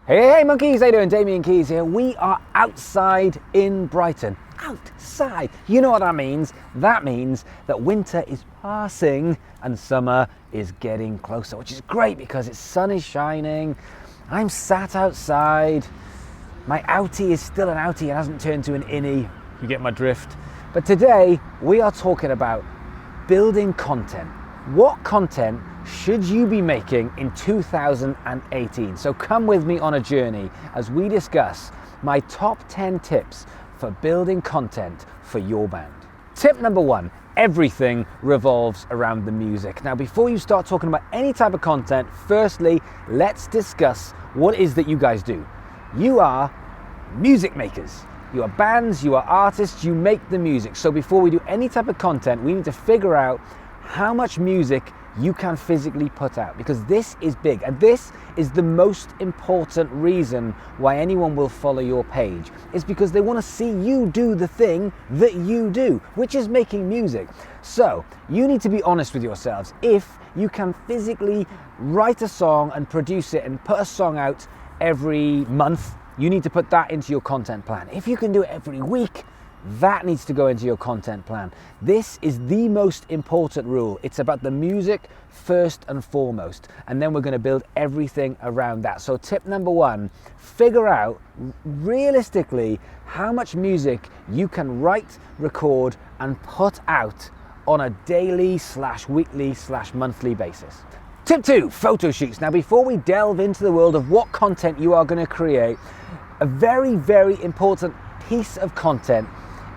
Hey monkeys, how you doing? Damian Keyes here. We are outside in Brighton. Outside. You know what that means? That means that winter is passing and summer is getting closer, which is great because the sun is shining. I'm sat outside. My outie is still an outie. It hasn't turned to an innie. You get my drift. But today we are talking about building content. What content should you be making in 2018? So come with me on a journey as we discuss my top 10 tips for building content for your band. Tip number one, everything revolves around the music. Now, before you start talking about any type of content, firstly, let's discuss what it is that you guys do. You are music makers. You are bands, you are artists, you make the music. So before we do any type of content, we need to figure out how much music you can physically put out, because this is big and this is the most important reason why anyone will follow your page. It's because they want to see you do the thing that you do, which is making music. So you need to be honest with yourselves. If you can physically write a song and produce it and put a song out every month, you need to put that into your content plan. If you can do it every week, that needs to go into your content plan. This is the most important rule. It's about the music first and foremost, and then we're going to build everything around that. So tip number one, figure out realistically how much music you can write, record, and put out on a daily / weekly / monthly basis. Tip two, photo shoots. Now, before we delve into the world of what content you are going to create, a very, very important piece of content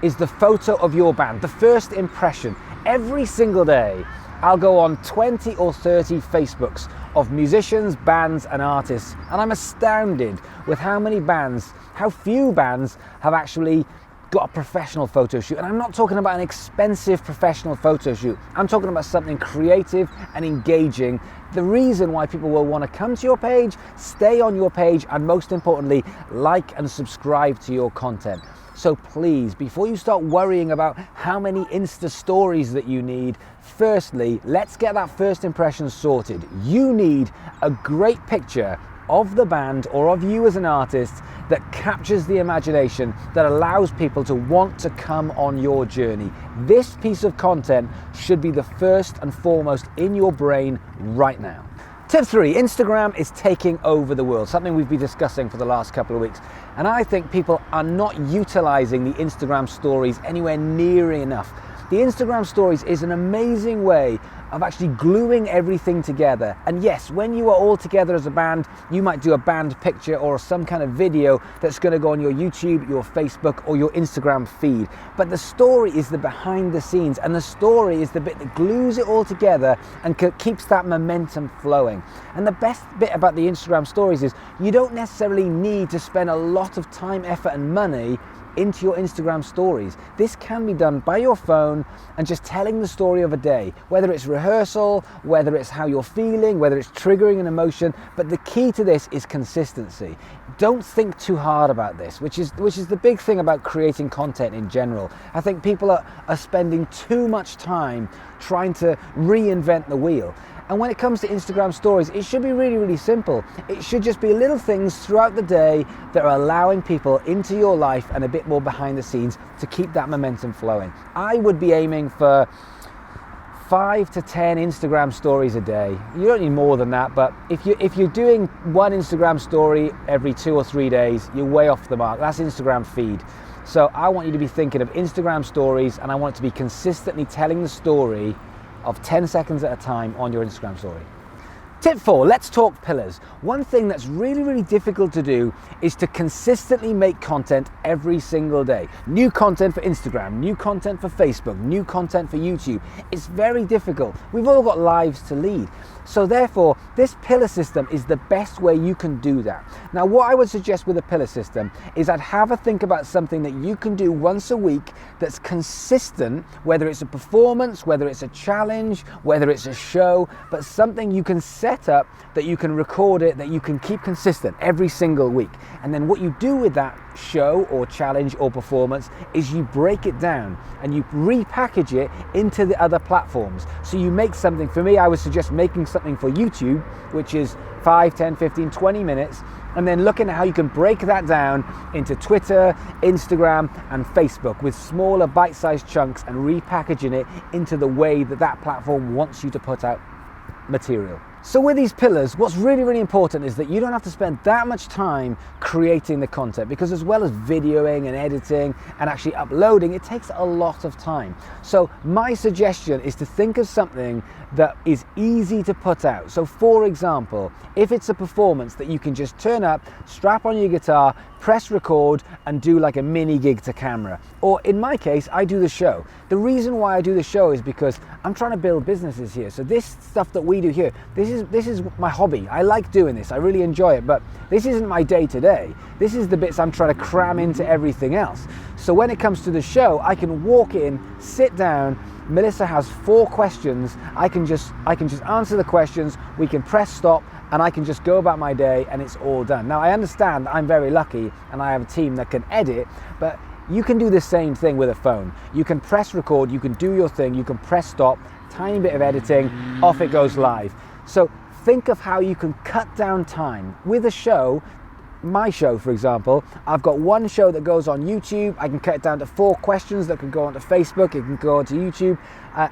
is the photo of your band, the first impression. Every single day, I'll go on 20 or 30 Facebooks of musicians, bands, and artists, and I'm astounded with how few bands have actually got a professional photo shoot. And I'm not talking about an expensive professional photo shoot. I'm talking about something creative and engaging. The reason why people will want to come to your page, stay on your page, and most importantly, like and subscribe to your content. So please, before you start worrying about how many Insta stories that you need, firstly, let's get that first impression sorted. You need a great picture of the band or of you as an artist that captures the imagination, that allows people to want to come on your journey. This piece of content should be the first and foremost in your brain right now. Tip three, Instagram is taking over the world, something we've been discussing for the last couple of weeks. And I think people are not utilizing the Instagram stories anywhere near enough. The Instagram stories is an amazing way of actually gluing everything together. And yes, when you are all together as a band, you might do a band picture or some kind of video that's going to go on your YouTube, your Facebook, or your Instagram feed. But the story is the behind the scenes, and the story is the bit that glues it all together and keeps that momentum flowing. And the best bit about the Instagram stories is you don't necessarily need to spend a lot of time, effort, and money into your Instagram stories. This can be done by your phone and just telling the story of a day, whether it's rehearsal, whether it's how you're feeling, whether it's triggering an emotion. But the key to this is consistency. Don't think too hard about this, which is the big thing about creating content in general. I think people are spending too much time trying to reinvent the wheel. And when it comes to Instagram stories, it should be really, really simple. It should just be little things throughout the day that are allowing people into your life and a bit more behind the scenes to keep that momentum flowing. I would be aiming for 5 to 10 Instagram stories a day. You don't need more than that, but if you're doing one Instagram story every 2 or 3 days, you're way off the mark. That's Instagram feed. So I want you to be thinking of Instagram stories, and I want it to be consistently telling the story of 10 seconds at a time on your Instagram story. Tip four, let's talk pillars. One thing that's really, really difficult to do is to consistently make content every single day. New content for Instagram, new content for Facebook, new content for YouTube. It's very difficult. We've all got lives to lead. So therefore, this pillar system is the best way you can do that. Now, what I would suggest with a pillar system is I'd have a think about something that you can do once a week that's consistent, whether it's a performance, whether it's a challenge, whether it's a show, but something you can set up, that you can record it, that you can keep consistent every single week. And then what you do with that show or challenge or performance is you break it down and you repackage it into the other platforms. So you make something, for me, I would suggest making something for YouTube, which is 5, 10, 15, 20 minutes and then looking at how you can break that down into Twitter, Instagram, and Facebook with smaller bite-sized chunks and repackaging it into the way that that platform wants you to put out material. So with these pillars, what's really, really important is that you don't have to spend that much time creating the content, because as well as videoing and editing and actually uploading, it takes a lot of time. So my suggestion is to think of something that is easy to put out. So for example, if it's a performance that you can just turn up, strap on your guitar, press record and do like a mini gig to camera. Or in my case, I do the show. The reason why I do the show is because I'm trying to build businesses here. So this stuff that we do here, this is my hobby. I like doing this. I really enjoy it, but this isn't my day to day. This is the bits I'm trying to cram into everything else. So when it comes to the show, I can walk in, sit down, Melissa has 4 questions. I can just answer the questions, we can press stop, and I can just go about my day and it's all done. Now I understand that I'm very lucky and I have a team that can edit, but you can do the same thing with a phone. You can press record, you can do your thing, you can press stop, tiny bit of editing, off it goes live. So think of how you can cut down time. With a show, my show for example, I've got one show that goes on YouTube. I can cut it down to 4 questions that can go onto Facebook, it can go onto YouTube.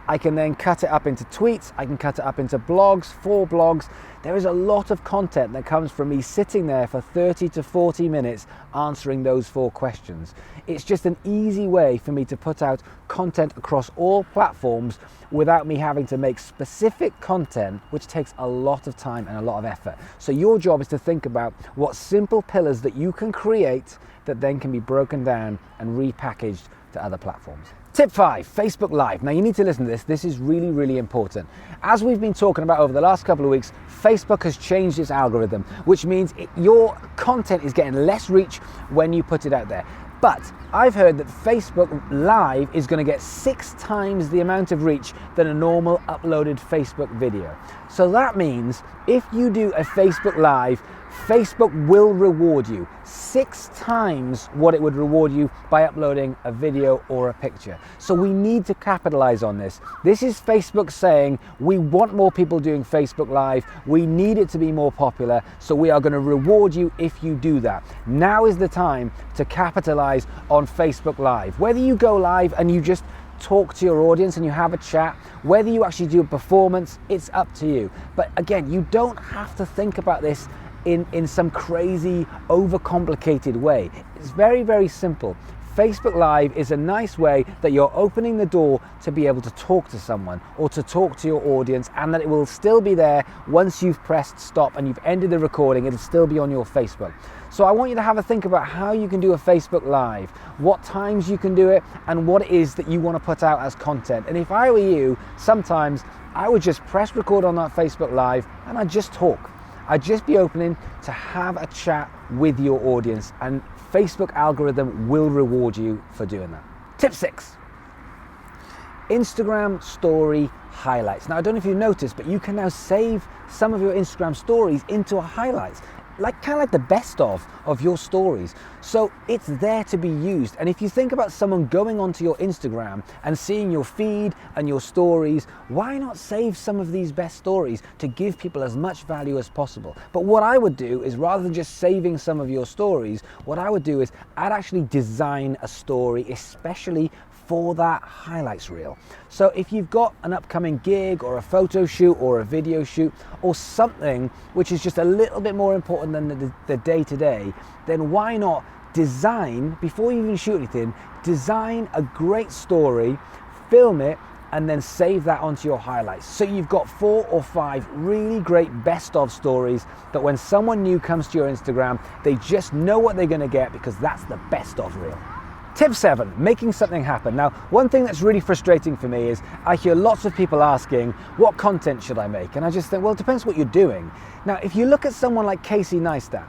I can then cut it up into tweets, I can cut it up into blogs, 4 blogs. There is a lot of content that comes from me sitting there for 30 to 40 minutes answering those 4 questions. It's just an easy way for me to put out content across all platforms without me having to make specific content, which takes a lot of time and a lot of effort. So your job is to think about what simple pillars that you can create that then can be broken down and repackaged to other platforms. Tip 5, Facebook Live. Now you need to listen to this. This is really, really important. As we've been talking about over the last couple of weeks, Facebook has changed its algorithm, which means your content is getting less reach when you put it out there. But I've heard that Facebook Live is going to get 6 times the amount of reach than a normal uploaded Facebook video. So that means if you do a Facebook Live, Facebook will reward you 6 times what it would reward you by uploading a video or a picture. So we need to capitalize on this. This is Facebook saying we want more people doing Facebook Live. We need it to be more popular. So we are going to reward you if you do that. Now is the time to capitalize on Facebook Live. Whether you go live and you just talk to your audience and you have a chat, whether you actually do a performance, it's up to you. But again, you don't have to think about this in some crazy, overcomplicated way. It's very, very simple. Facebook Live is a nice way that you're opening the door to be able to talk to someone or to talk to your audience, and that it will still be there once you've pressed stop and you've ended the recording. It'll still be on your Facebook. So I want you to have a think about how you can do a Facebook Live, what times you can do it, and what it is that you want to put out as content. And if I were you, sometimes I would just press record on that Facebook Live and I'd just talk. I'd just be opening to have a chat with your audience, and Facebook algorithm will reward you for doing that. Tip 6, Instagram story highlights. Now I don't know if you noticed, but you can now save some of your Instagram stories into a highlights, kind of like the best of your stories. So it's there to be used. And if you think about someone going onto your Instagram and seeing your feed and your stories, why not save some of these best stories to give people as much value as possible? But what I would do is, rather than just saving some of your stories, what I would do is I'd actually design a story especially for that highlights reel. So if you've got an upcoming gig or a photo shoot or a video shoot or something which is just a little bit more important than the day-to-day, then why not design, before you even shoot anything, design a great story, film it, and then save that onto your highlights. So you've got 4 or 5 really great best of stories that when someone new comes to your Instagram, they just know what they're gonna get because that's the best of reel. Tip 7, making something happen. Now, one thing that's really frustrating for me is I hear lots of people asking, what content should I make? And I just think, well, it depends what you're doing. Now, if you look at someone like Casey Neistat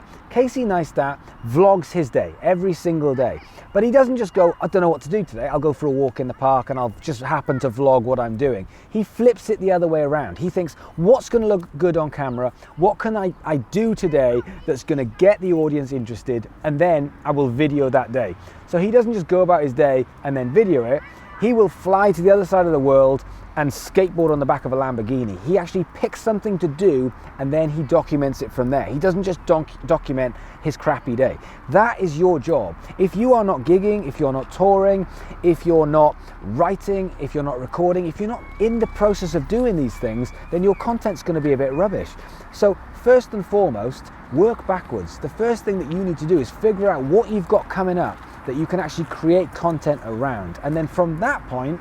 vlogs his day every single day. But he doesn't just go, I don't know what to do today, I'll go for a walk in the park and I'll just happen to vlog what I'm doing. He flips it the other way around. He thinks, what's going to look good on camera? What can I do today that's going to get the audience interested? And then I will video that day. So he doesn't just go about his day and then video it. He will fly to the other side of the world and skateboard on the back of a Lamborghini. He actually picks something to do and then he documents it from there. He doesn't just document his crappy day. That is your job. If you are not gigging, if you're not touring, if you're not writing, if you're not recording, if you're not in the process of doing these things, then your content's going to be a bit rubbish. So first and foremost, work backwards. The first thing that you need to do is figure out what you've got coming up that you can actually create content around. And then from that point,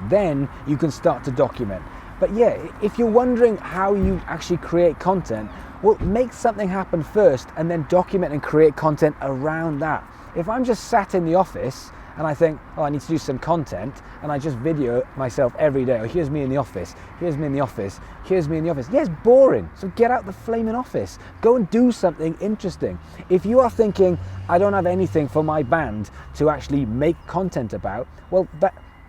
then you can start to document. But yeah, if you're wondering how you actually create content, well, make something happen first and then document and create content around that. If I'm just sat in the office and I think, oh, I need to do some content, and I just video myself every day, oh, here's me in the office, here's me in the office, here's me in the office. Yeah, it's boring. So get out the flaming office. Go and do something interesting. If you are thinking, I don't have anything for my band to actually make content about, well,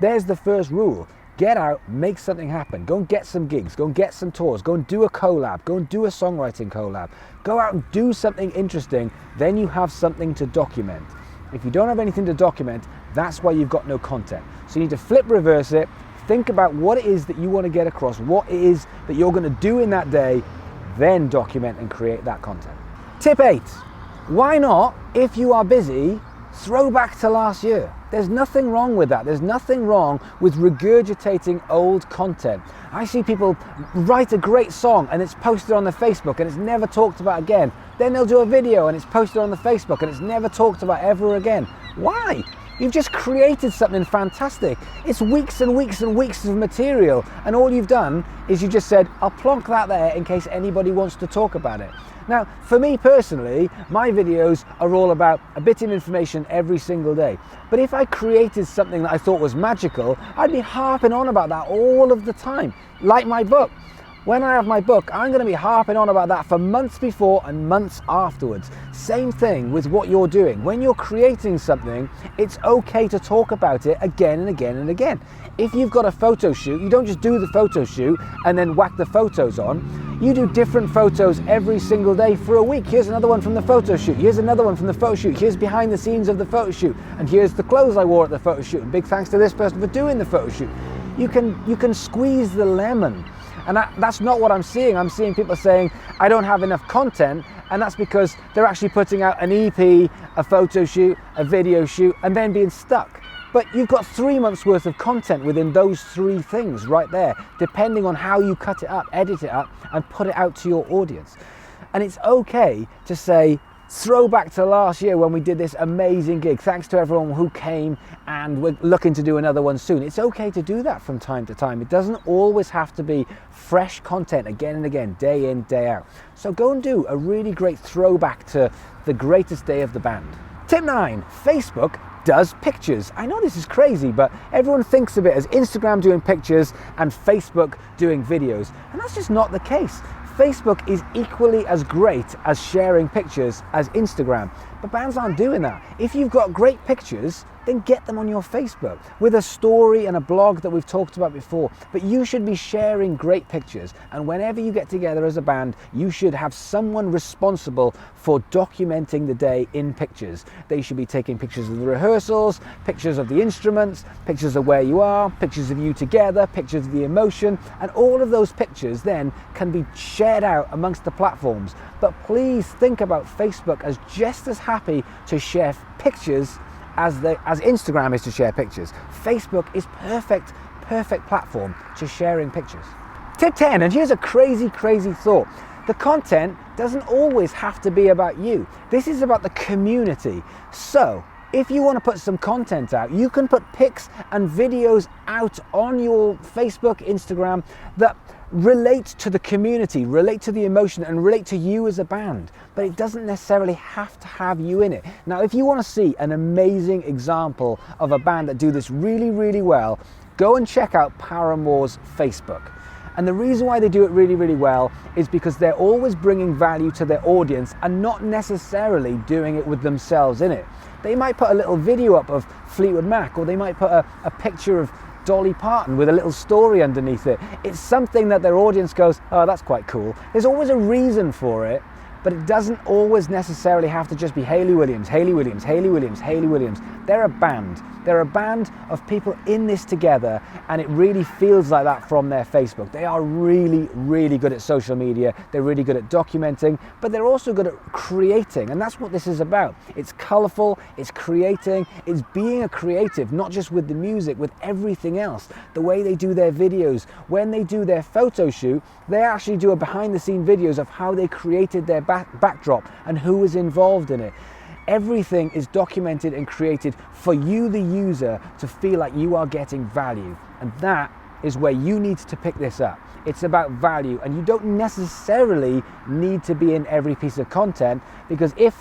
there's the first rule. Get out, make something happen. Go and get some gigs, go and get some tours, go and do a collab, go and do a songwriting collab. Go out and do something interesting, then you have something to document. If you don't have anything to document, that's why you've got no content. So you need to flip reverse it, think about what it is that you want to get across, what it is that you're going to do in that day, then document and create that content. Tip 8, why not, if you are busy, throw back to last year. There's nothing wrong with that. There's nothing wrong with regurgitating old content. I see people write a great song and it's posted on the Facebook and it's never talked about again. Then they'll do a video and it's posted on the Facebook and it's never talked about ever again. Why? You've just created something fantastic. It's weeks and weeks and weeks of material, and all you've done is you just said, I'll plonk that there in case anybody wants to talk about it. Now, for me personally, my videos are all about a bit of information every single day. But if I created something that I thought was magical, I'd be harping on about that all of the time, like my book. When I have my book, I'm going to be harping on about that for months before and months afterwards. Same thing with what you're doing. When you're creating something, it's okay to talk about it again and again and again. If you've got a photo shoot, you don't just do the photo shoot and then whack the photos on. You do different photos every single day for a week. Here's another one from the photo shoot. Here's another one from the photo shoot. Here's behind the scenes of the photo shoot. And here's the clothes I wore at the photo shoot. And big thanks to this person for doing the photo shoot. You can squeeze the lemon. And that's not what I'm seeing. I'm seeing people saying, I don't have enough content, and that's because they're actually putting out an EP, a photo shoot, a video shoot, and then being stuck. But you've got 3 months worth of content within those 3 things right there, depending on how you cut it up, edit it up, and put it out to your audience. And it's okay to say, throw back to last year when we did this amazing gig. Thanks to everyone who came, and we're looking to do another one soon. It's okay to do that from time to time. It doesn't always have to be fresh content again and again, day in, day out. So go and do a really great throwback to the greatest day of the band. Tip 9, Facebook does pictures. I know this is crazy, but everyone thinks of it as Instagram doing pictures and Facebook doing videos. And that's just not the case. Facebook is equally as great as sharing pictures as Instagram, but bands aren't doing that. If you've got great pictures, then get them on your Facebook with a story and a blog that we've talked about before. But you should be sharing great pictures, and whenever you get together as a band, you should have someone responsible for documenting the day in pictures. They should be taking pictures of the rehearsals, pictures of the instruments, pictures of where you are, pictures of you together, pictures of the emotion, and all of those pictures then can be shared out amongst the platforms. But please think about Facebook as just as happy to share pictures as Instagram is to share pictures. Facebook is perfect platform to sharing pictures. Tip 10, and here's a crazy thought. The content doesn't always have to be about you. This is about the community. So if you want to put some content out, you can put pics and videos out on your Facebook, Instagram that relate to the community, relate to the emotion, and relate to you as a band. But it doesn't necessarily have to have you in it. Now, if you want to see an amazing example of a band that do this really well, go and check out Paramore's Facebook. And the reason why they do it really well is because they're always bringing value to their audience and not necessarily doing it with themselves in it. They might put a little video up of Fleetwood Mac, or they might put a picture of Dolly Parton with a little story underneath it. It's something that their audience goes, oh, that's quite cool. There's always a reason for it, but it doesn't always necessarily have to just be Hayley Williams, Hayley Williams, Hayley Williams, Hayley Williams. They're a band. They're a band of people in this together, and it really feels like that from their Facebook. They are really, really good at social media. They're really good at documenting, but they're also good at creating, and that's what this is about. It's colourful, it's creating, it's being a creative, not just with the music, with everything else. The way they do their videos, when they do their photo shoot, they actually do a behind-the-scene videos of how they created their backdrop and who was involved in it. Everything is documented and created for you, the user, to feel like you are getting value. And that is where you need to pick this up. It's about value, and you don't necessarily need to be in every piece of content, because if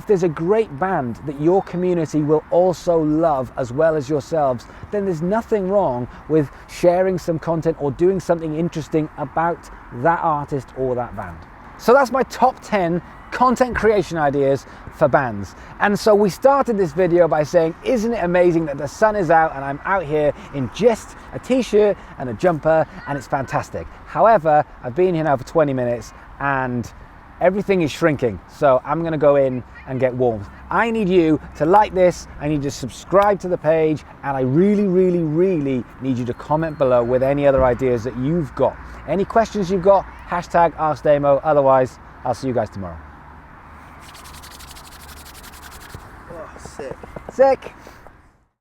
there's a great band that your community will also love as well as yourselves, then there's nothing wrong with sharing some content or doing something interesting about that artist or that band. So that's my top 10 content creation ideas for bands. And so we started this video by saying, isn't it amazing that the sun is out and I'm out here in just a t-shirt and a jumper, and it's fantastic. However, I've been here now for 20 minutes and everything is shrinking, so I'm gonna go in and get warm. I need you to like this, I need you to subscribe to the page, and I really, really, really need you to comment below with any other ideas that you've got. Any questions you've got, hashtag AskDamo, otherwise I'll see you guys tomorrow. Oh, sick. Sick.